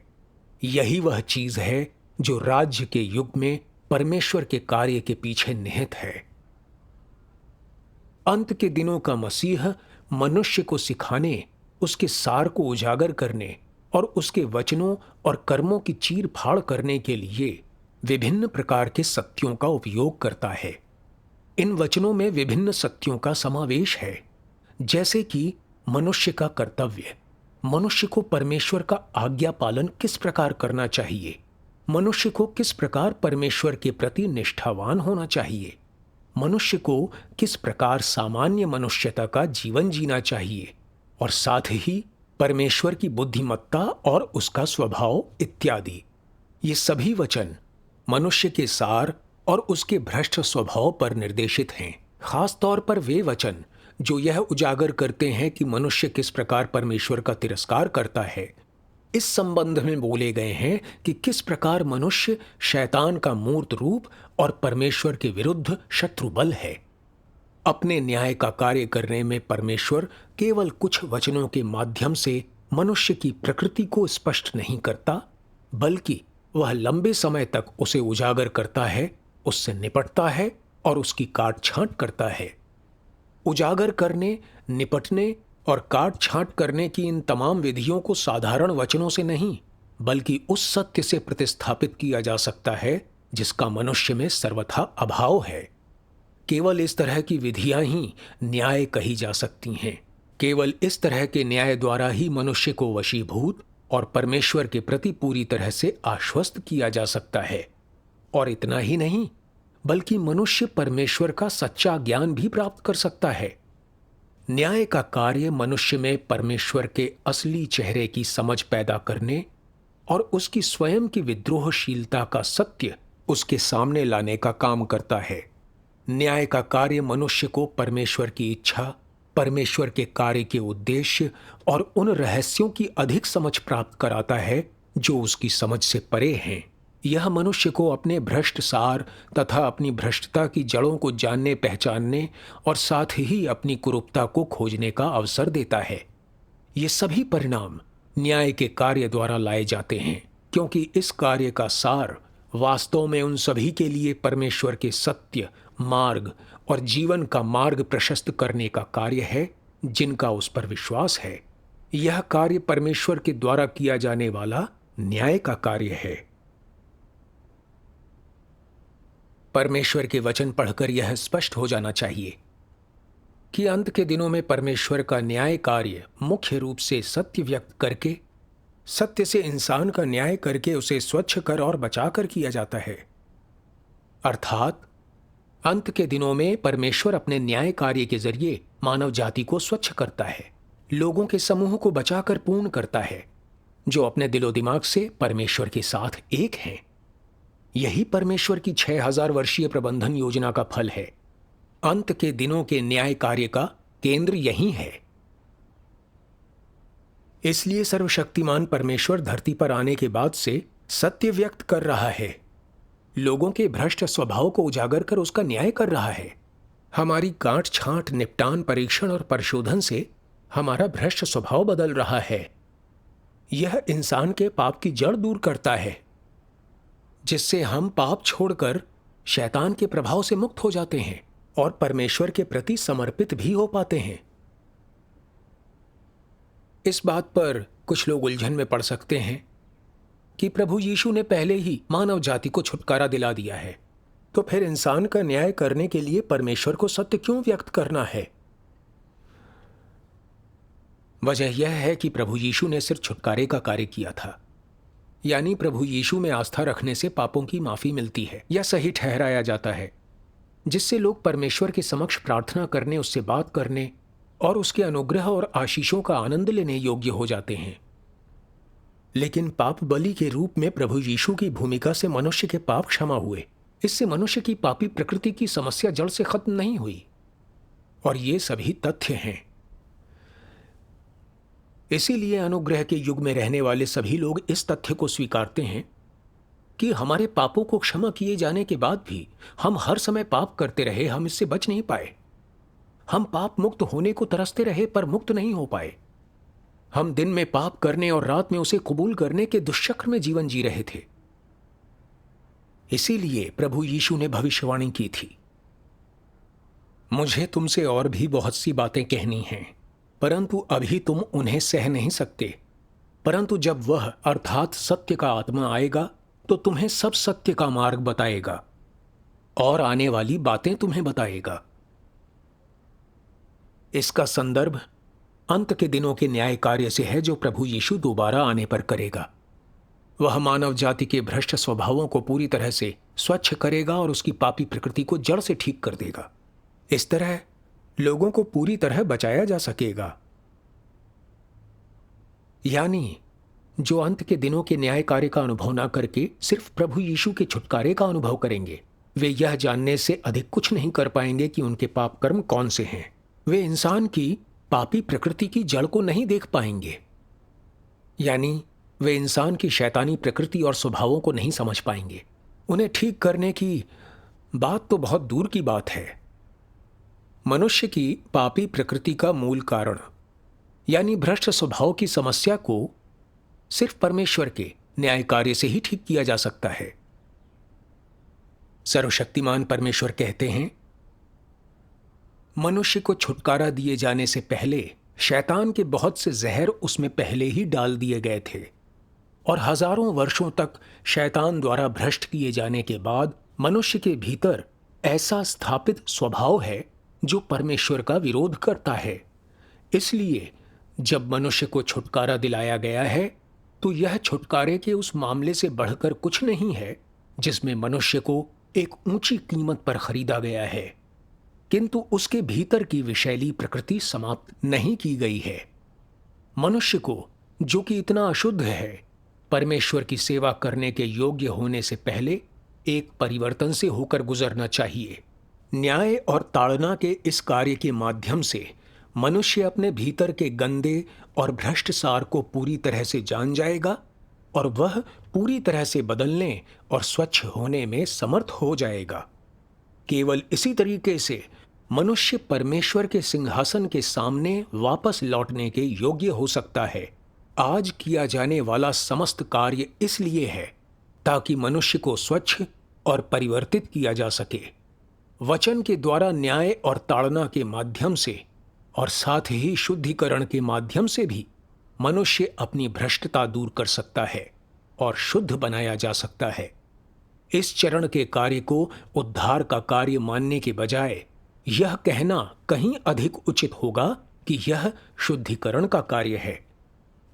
यही वह चीज है जो राज्य के युग में परमेश्वर के कार्य के पीछे निहित है। अंत के दिनों का मसीह मनुष्य को सिखाने, उसके सार को उजागर करने और उसके वचनों और कर्मों की चीर फाड़ करने के लिए विभिन्न प्रकार के सत्यों का उपयोग करता है। इन वचनों में विभिन्न सत्यों का समावेश है, जैसे कि मनुष्य का कर्तव्य, मनुष्य को परमेश्वर का आज्ञा पालन किस प्रकार करना चाहिए, मनुष्य को किस प्रकार परमेश्वर के प्रति निष्ठावान होना चाहिए, मनुष्य को किस प्रकार सामान्य मनुष्यता का जीवन जीना चाहिए, और साथ ही परमेश्वर की बुद्धिमत्ता और उसका स्वभाव इत्यादि। ये सभी वचन मनुष्य के सार और उसके भ्रष्ट स्वभाव पर निर्देशित हैं। खास तौर पर वे वचन जो यह उजागर करते हैं कि मनुष्य किस प्रकार परमेश्वर का तिरस्कार करता है, इस संबंध में बोले गए हैं कि किस प्रकार मनुष्य शैतान का मूर्त रूप और परमेश्वर के विरुद्ध शत्रु बल है। अपने न्याय का कार्य करने में परमेश्वर केवल कुछ वचनों के माध्यम से मनुष्य की प्रकृति को स्पष्ट नहीं करता, बल्कि वह लंबे समय तक उसे उजागर करता है, उससे निपटता है और उसकी काट छांट करता है। उजागर करने, निपटने और काट छांट करने की इन तमाम विधियों को साधारण वचनों से नहीं, बल्कि उस सत्य से प्रतिस्थापित किया जा सकता है जिसका मनुष्य में सर्वथा अभाव है। केवल इस तरह की विधियां ही न्याय कही जा सकती हैं। केवल इस तरह के न्याय द्वारा ही मनुष्य को वशीभूत और परमेश्वर के प्रति पूरी तरह से आश्वस्त किया जा सकता है। और इतना ही नहीं, बल्कि मनुष्य परमेश्वर का सच्चा ज्ञान भी प्राप्त कर सकता है। न्याय का कार्य मनुष्य में परमेश्वर के असली चेहरे की समझ पैदा करने और उसकी स्वयं की विद्रोहशीलता का सत्य उसके सामने लाने का काम करता है। न्याय का कार्य मनुष्य को परमेश्वर की इच्छा, परमेश्वर के कार्य के उद्देश्य और उन रहस्यों की अधिक समझ प्राप्त कराता है जो उसकी समझ से परे हैं। यह मनुष्य को अपने भ्रष्ट सार तथा अपनी भ्रष्टता की जड़ों को जानने पहचानने और साथ ही अपनी कुरूपता को खोजने का अवसर देता है। ये सभी परिणाम न्याय के कार्य द्वारा लाए जाते हैं, क्योंकि इस कार्य का सार वास्तव में उन सभी के लिए परमेश्वर के सत्य, मार्ग और जीवन का मार्ग प्रशस्त करने का कार्य है जिनका उस पर विश्वास है। यह कार्य परमेश्वर के द्वारा किया जाने वाला न्याय का कार्य है। परमेश्वर के वचन पढ़कर यह स्पष्ट हो जाना चाहिए कि अंत के दिनों में परमेश्वर का न्याय कार्य मुख्य रूप से सत्य व्यक्त करके, सत्य से इंसान का न्याय करके उसे स्वच्छ कर और बचाकर किया जाता है। अर्थात अंत के दिनों में परमेश्वर अपने न्याय कार्य के जरिए मानव जाति को स्वच्छ करता है, लोगों के समूह को बचाकर पूर्ण करता है, जो अपने दिलो दिमाग से परमेश्वर के साथ एक हैं। यही परमेश्वर की 6000 वर्षीय प्रबंधन योजना का फल है। अंत के दिनों के न्याय कार्य का केंद्र यही है। इसलिए सर्वशक्तिमान परमेश्वर धरती पर आने के बाद से सत्य व्यक्त कर रहा है, लोगों के भ्रष्ट स्वभाव को उजागर कर उसका न्याय कर रहा है। हमारी गांठ छांट, निपटान, परीक्षण और परिशोधन से हमारा भ्रष्ट स्वभाव बदल रहा है। यह इंसान के पाप की जड़ दूर करता है, जिससे हम पाप छोड़कर शैतान के प्रभाव से मुक्त हो जाते हैं और परमेश्वर के प्रति समर्पित भी हो पाते हैं। इस बात पर कुछ लोग उलझन में पड़ सकते हैं कि प्रभु यीशु ने पहले ही मानव जाति को छुटकारा दिला दिया है, तो फिर इंसान का न्याय करने के लिए परमेश्वर को सत्य क्यों व्यक्त करना है? वजह यह है कि प्रभु यीशु ने सिर्फ छुटकारे का कार्य किया था, यानी प्रभु यीशु में आस्था रखने से पापों की माफी मिलती है या सही ठहराया जाता है, जिससे लोग परमेश्वर के समक्ष प्रार्थना करने, उससे बात करने और उसके अनुग्रह और आशीषों का आनंद लेने योग्य हो जाते हैं। लेकिन पाप बलि के रूप में प्रभु यीशु की भूमिका से मनुष्य के पाप क्षमा हुए। इससे मनुष्य की पापी प्रकृति की समस्या जड़ से खत्म नहीं हुई। और ये सभी तथ्य हैं। इसीलिए अनुग्रह के युग में रहने वाले सभी लोग इस तथ्य को स्वीकारते हैं कि हमारे पापों को क्षमा किए जाने के बाद भी हम हर समय पाप करते रहे, हम इससे बच नहीं पाए। हम पाप मुक्त होने को तरसते रहे पर मुक्त नहीं हो पाए। हम दिन में पाप करने और रात में उसे कबूल करने के दुष्चक्र में जीवन जी रहे थे। इसीलिए प्रभु यीशु ने भविष्यवाणी की थी, मुझे तुमसे और भी बहुत सी बातें कहनी हैं, परंतु अभी तुम उन्हें सह नहीं सकते। परंतु जब वह अर्थात सत्य का आत्मा आएगा तो तुम्हें सब सत्य का मार्ग बताएगा और आने वाली बातें तुम्हें बताएगा। इसका संदर्भ अंत के दिनों के न्याय कार्य से है, जो प्रभु यीशु दोबारा आने पर करेगा। वह मानव जाति के भ्रष्ट स्वभावों को पूरी तरह से स्वच्छ करेगा और उसकी पापी प्रकृति को जड़ से ठीक कर देगा। इस तरह लोगों को पूरी तरह बचाया जा सकेगा। यानी जो अंत के दिनों के न्याय कार्य का अनुभव न करके सिर्फ प्रभु यीशु के छुटकारे का अनुभव करेंगे, वे यह जानने से अधिक कुछ नहीं कर पाएंगे कि उनके पाप कर्म कौन से हैं। वे इंसान की पापी प्रकृति की जड़ को नहीं देख पाएंगे, यानी वे इंसान की शैतानी प्रकृति और स्वभावों को नहीं समझ पाएंगे। उन्हें ठीक करने की बात तो बहुत दूर की बात है। मनुष्य की पापी प्रकृति का मूल कारण यानी भ्रष्ट स्वभाव की समस्या को सिर्फ परमेश्वर के न्याय कार्य से ही ठीक किया जा सकता है। सर्वशक्तिमान परमेश्वर कहते हैं, मनुष्य को छुटकारा दिए जाने से पहले शैतान के बहुत से जहर उसमें पहले ही डाल दिए गए थे और हजारों वर्षों तक शैतान द्वारा भ्रष्ट किए जाने के बाद मनुष्य के भीतर ऐसा स्थापित स्वभाव है जो परमेश्वर का विरोध करता है। इसलिए जब मनुष्य को छुटकारा दिलाया गया है तो यह छुटकारे के उस मामले से बढ़कर कुछ नहीं है जिसमें मनुष्य को एक ऊंची कीमत पर खरीदा गया है, किंतु उसके भीतर की विषैली प्रकृति समाप्त नहीं की गई है। मनुष्य को, जो कि इतना अशुद्ध है, परमेश्वर की सेवा करने के योग्य होने से पहले एक परिवर्तन से होकर गुजरना चाहिए। न्याय और ताड़ना के इस कार्य के माध्यम से मनुष्य अपने भीतर के गंदे और भ्रष्ट सार को पूरी तरह से जान जाएगा और वह पूरी तरह से बदलने और स्वच्छ होने में समर्थ हो जाएगा। केवल इसी तरीके से मनुष्य परमेश्वर के सिंहासन के सामने वापस लौटने के योग्य हो सकता है। आज किया जाने वाला समस्त कार्य इसलिए है ताकि मनुष्य को स्वच्छ और परिवर्तित किया जा सके। वचन के द्वारा न्याय और ताड़ना के माध्यम से और साथ ही शुद्धिकरण के माध्यम से भी मनुष्य अपनी भ्रष्टता दूर कर सकता है और शुद्ध बनाया जा सकता है। इस चरण के कार्य को उद्धार का कार्य मानने के बजाय यह कहना कहीं अधिक उचित होगा कि यह शुद्धिकरण का कार्य है।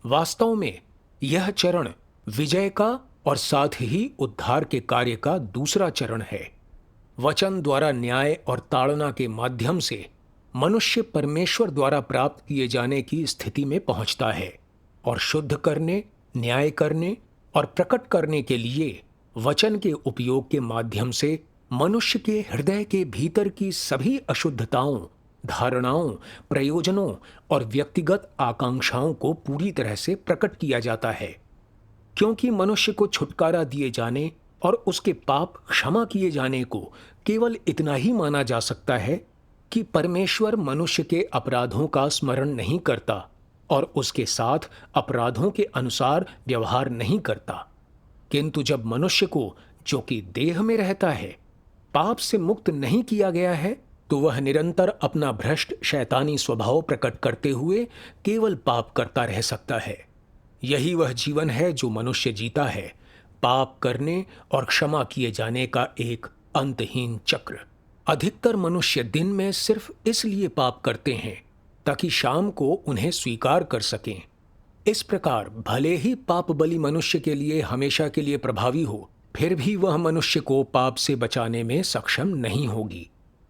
वास्तव में यह चरण विजय का और साथ ही उद्धार के कार्य का दूसरा चरण है। वचन द्वारा न्याय और ताड़ना के माध्यम से मनुष्य परमेश्वर द्वारा प्राप्त किए जाने की स्थिति में पहुंचता है और शुद्ध करने, न्याय करने और प्रकट करने के लिए वचन के उपयोग के माध्यम से मनुष्य के हृदय के भीतर की सभी अशुद्धताओं, धारणाओं, प्रयोजनों और व्यक्तिगत आकांक्षाओं को पूरी तरह से प्रकट किया जाता है। क्योंकि मनुष्य को छुटकारा दिए जाने और उसके पाप क्षमा किए जाने को केवल इतना ही माना जा सकता है कि परमेश्वर मनुष्य के अपराधों का स्मरण नहीं करता और उसके साथ अपराधों के अनुसार व्यवहार नहीं करता। किंतु जब मनुष्य को, जो कि देह में रहता है, पाप से मुक्त नहीं किया गया है, तो वह निरंतर अपना भ्रष्ट शैतानी स्वभाव प्रकट करते हुए केवल पाप करता रह सकता है। यही वह जीवन है जो मनुष्य जीता है, पाप करने और क्षमा किए जाने का एक अंतहीन चक्र। अधिकतर मनुष्य दिन में सिर्फ इसलिए पाप करते हैं ताकि शाम को उन्हें स्वीकार कर सकें। इस प्रकार भले ही पाप बलि मनुष्य के लिए हमेशा के लिए प्रभावी हो, फिर भी वह मनुष्य को पाप से बचाने में सक्षम नहीं होगी।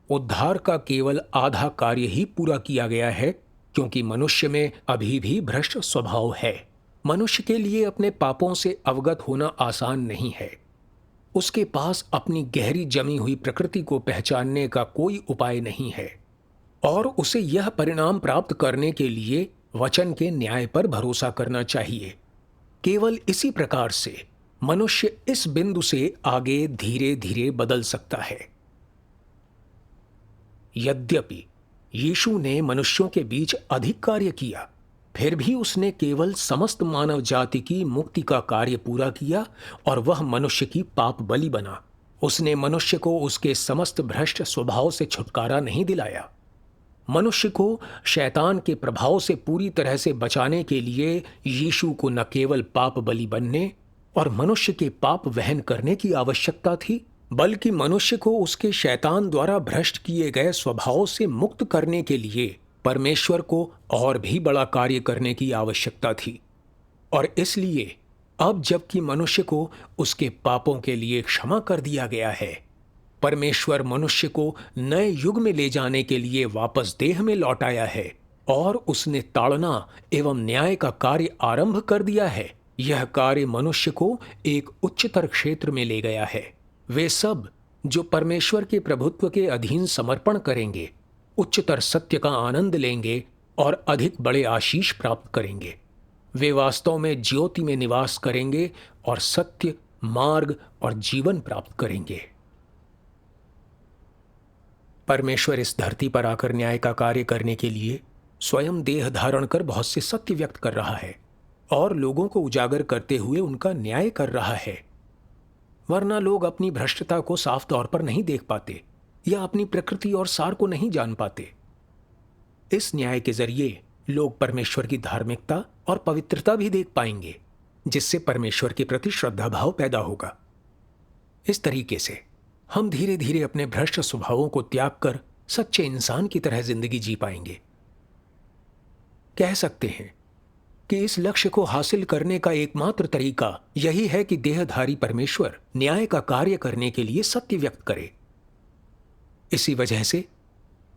उद्धार का केवल आधा कार्य ही पूरा किया गया है, क्योंकि मनुष्य में अभी भी भ्रष्ट स्वभाव है। मनुष्य के लिए अपने पापों से अवगत होना आसान नहीं है। उसके पास अपनी गहरी जमी हुई प्रकृति को पहचानने का कोई उपाय नहीं है और उसे यह परिणाम प्राप्त करने के लिए वचन के न्याय पर भरोसा करना चाहिए। केवल इसी प्रकार से मनुष्य इस बिंदु से आगे धीरे धीरे बदल सकता है। यद्यपि यीशु ने मनुष्यों के बीच अधिक कार्य किया, फिर भी उसने केवल समस्त मानव जाति की मुक्ति का कार्य पूरा किया और वह मनुष्य की पाप बलि बना। उसने मनुष्य को उसके समस्त भ्रष्ट स्वभाव से छुटकारा नहीं दिलाया। मनुष्य को शैतान के प्रभाव से पूरी तरह से बचाने के लिए यीशु को न केवल पाप बलि बनने और मनुष्य के पाप वहन करने की आवश्यकता थी, बल्कि मनुष्य को उसके शैतान द्वारा भ्रष्ट किए गए स्वभाव से मुक्त करने के लिए परमेश्वर को और भी बड़ा कार्य करने की आवश्यकता थी। और इसलिए अब जबकि मनुष्य को उसके पापों के लिए क्षमा कर दिया गया है, परमेश्वर मनुष्य को नए युग में ले जाने के लिए वापस देह में लौटाया है और उसने ताड़ना एवं न्याय का कार्य आरंभ कर दिया है। यह कार्य मनुष्य को एक उच्चतर क्षेत्र में ले गया है। वे सब जो परमेश्वर के प्रभुत्व के अधीन समर्पण करेंगे, उच्चतर सत्य का आनंद लेंगे और अधिक बड़े आशीष प्राप्त करेंगे। वे वास्तव में ज्योति में निवास करेंगे और सत्य, मार्ग और जीवन प्राप्त करेंगे। परमेश्वर इस धरती पर आकर न्याय का कार्य करने के लिए स्वयं देह धारण कर बहुत से सत्य व्यक्त कर रहा है और लोगों को उजागर करते हुए उनका न्याय कर रहा है। वरना लोग अपनी भ्रष्टता को साफ तौर पर नहीं देख पाते या अपनी प्रकृति और सार को नहीं जान पाते। इस न्याय के जरिए लोग परमेश्वर की धार्मिकता और पवित्रता भी देख पाएंगे, जिससे परमेश्वर के प्रति श्रद्धा भाव पैदा होगा। इस तरीके से हम धीरे धीरे अपने भ्रष्ट स्वभावों को त्याग कर सच्चे इंसान की तरह जिंदगी जी पाएंगे। कह सकते हैं कि इस लक्ष्य को हासिल करने का एकमात्र तरीका यही है कि देहधारी परमेश्वर न्याय का कार्य करने के लिए सत्य व्यक्त करे। इसी वजह से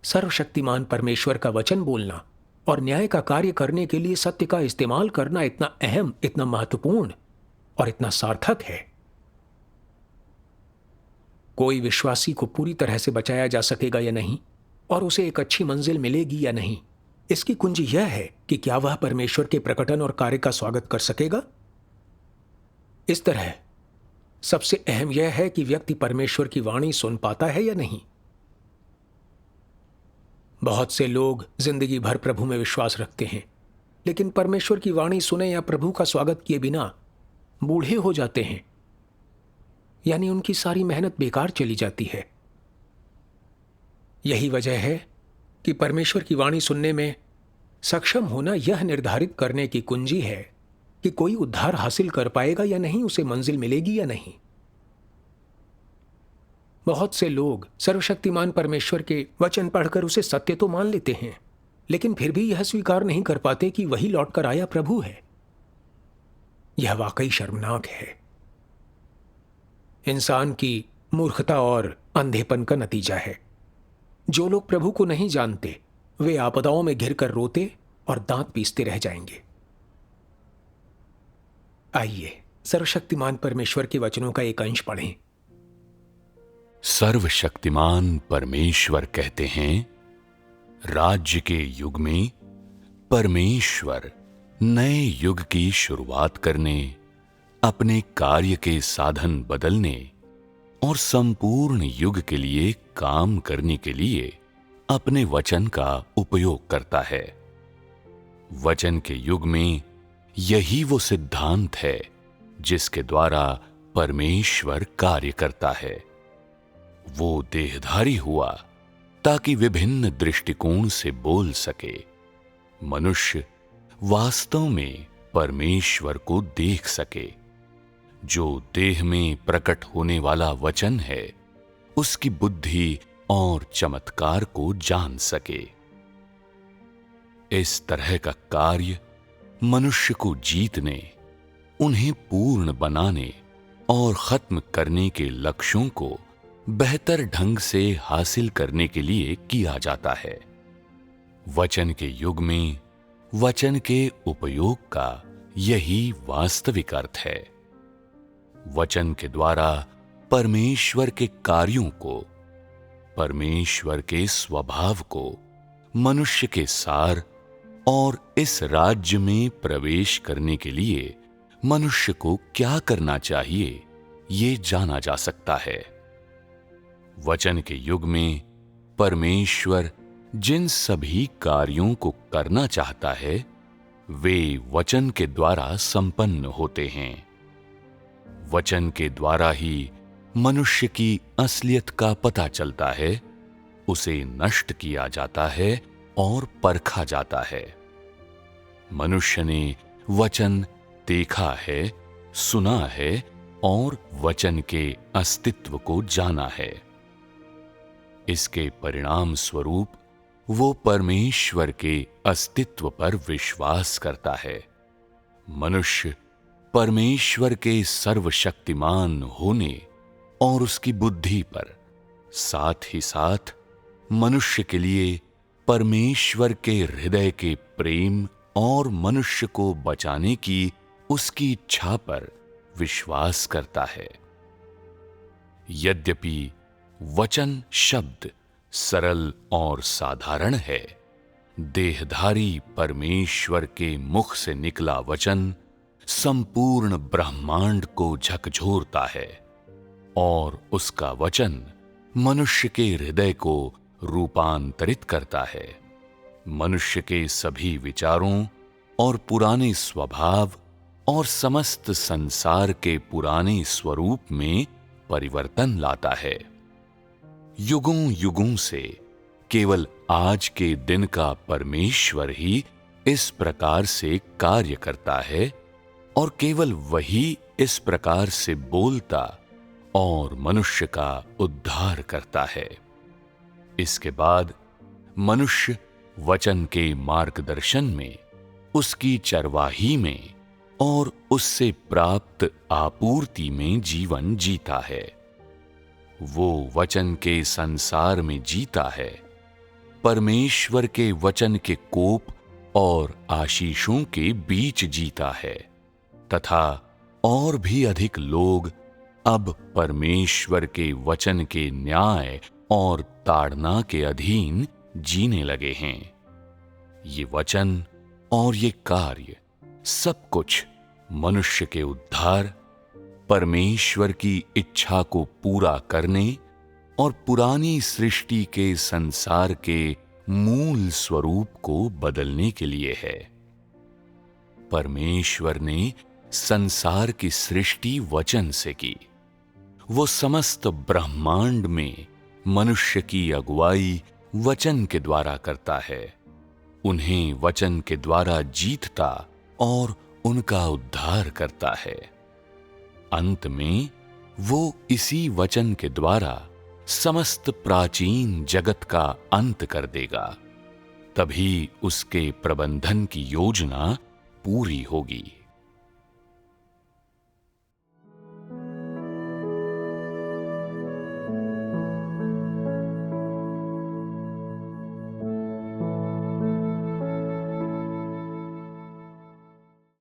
सर्वशक्तिमान परमेश्वर का वचन बोलना और न्याय का कार्य करने के लिए सत्य का इस्तेमाल करना इतना अहम, इतना महत्वपूर्ण और इतना सार्थक है। कोई विश्वासी को पूरी तरह से बचाया जा सकेगा या नहीं और उसे एक अच्छी मंजिल मिलेगी या नहीं, इसकी कुंजी यह है कि क्या वह परमेश्वर के प्रकटन और कार्य का स्वागत कर सकेगा। इस तरह सबसे अहम यह है कि व्यक्ति परमेश्वर की वाणी सुन पाता है या नहीं। बहुत से लोग जिंदगी भर प्रभु में विश्वास रखते हैं, लेकिन परमेश्वर की वाणी सुने या प्रभु का स्वागत किए बिना बूढ़े हो जाते हैं, यानी उनकी सारी मेहनत बेकार चली जाती है। यही वजह है कि परमेश्वर की वाणी सुनने में सक्षम होना यह निर्धारित करने की कुंजी है कि कोई उद्धार हासिल कर पाएगा या नहीं, उसे मंजिल मिलेगी या नहीं। बहुत से लोग सर्वशक्तिमान परमेश्वर के वचन पढ़कर उसे सत्य तो मान लेते हैं, लेकिन फिर भी यह स्वीकार नहीं कर पाते कि वही लौटकर आया प्रभु है। यह वाकई शर्मनाक है, इंसान की मूर्खता और अंधेपन का नतीजा है। जो लोग प्रभु को नहीं जानते वे आपदाओं में घिरकर रोते और दांत पीसते रह जाएंगे। आइए सर्वशक्तिमान परमेश्वर के वचनों का एक अंश पढ़ें। सर्वशक्तिमान परमेश्वर कहते हैं, राज्य के युग में परमेश्वर नए युग की शुरुआत करने, अपने कार्य के साधन बदलने और संपूर्ण युग के लिए काम करने के लिए अपने वचन का उपयोग करता है। वचन के युग में यही वो सिद्धांत है जिसके द्वारा परमेश्वर कार्य करता है। वो देहधारी हुआ ताकि विभिन्न दृष्टिकोण से बोल सके। मनुष्य वास्तव में परमेश्वर को देख सके। जो देह में प्रकट होने वाला वचन है उसकी बुद्धि और चमत्कार को जान सके। इस तरह का कार्य मनुष्य को जीतने, उन्हें पूर्ण बनाने और खत्म करने के लक्ष्यों को बेहतर ढंग से हासिल करने के लिए किया जाता है। वचन के युग में वचन के उपयोग का यही वास्तविक अर्थ है। वचन के द्वारा परमेश्वर के कार्यों को, परमेश्वर के स्वभाव को, मनुष्य के सार और इस राज्य में प्रवेश करने के लिए मनुष्य को क्या करना चाहिए, ये जाना जा सकता है। वचन के युग में परमेश्वर जिन सभी कार्यों को करना चाहता है वे वचन के द्वारा संपन्न होते हैं। वचन के द्वारा ही मनुष्य की असलियत का पता चलता है, उसे नष्ट किया जाता है और परखा जाता है। मनुष्य ने वचन देखा है, सुना है और वचन के अस्तित्व को जाना है। इसके परिणाम स्वरूप वो परमेश्वर के अस्तित्व पर विश्वास करता है। मनुष्य परमेश्वर के सर्वशक्तिमान होने और उसकी बुद्धि पर, साथ ही साथ मनुष्य के लिए परमेश्वर के हृदय के प्रेम और मनुष्य को बचाने की उसकी इच्छा पर विश्वास करता है। यद्यपि वचन शब्द सरल और साधारण है, देहधारी परमेश्वर के मुख से निकला वचन संपूर्ण ब्रह्मांड को झकझोरता है और उसका वचन मनुष्य के हृदय को रूपांतरित करता है। मनुष्य के सभी विचारों और पुराने स्वभाव और समस्त संसार के पुराने स्वरूप में परिवर्तन लाता है। युगों युगों से केवल आज के दिन का परमेश्वर ही इस प्रकार से कार्य करता है और केवल वही इस प्रकार से बोलता और मनुष्य का उद्धार करता है। इसके बाद मनुष्य वचन के मार्गदर्शन में, उसकी चरवाही में और उससे प्राप्त आपूर्ति में जीवन जीता है। वो वचन के संसार में जीता है, परमेश्वर के वचन के कोप और आशीषों के बीच जीता है तथा और भी अधिक लोग अब परमेश्वर के वचन के न्याय और ताड़ना के अधीन जीने लगे हैं। ये वचन और ये कार्य सब कुछ मनुष्य के उद्धार, परमेश्वर की इच्छा को पूरा करने और पुरानी सृष्टि के संसार के मूल स्वरूप को बदलने के लिए है। परमेश्वर ने संसार की सृष्टि वचन से की। वो समस्त ब्रह्मांड में मनुष्य की अगुवाई वचन के द्वारा करता है, उन्हें वचन के द्वारा जीतता और उनका उद्धार करता है। अंत में वो इसी वचन के द्वारा समस्त प्राचीन जगत का अंत कर देगा। तभी उसके प्रबंधन की योजना पूरी होगी।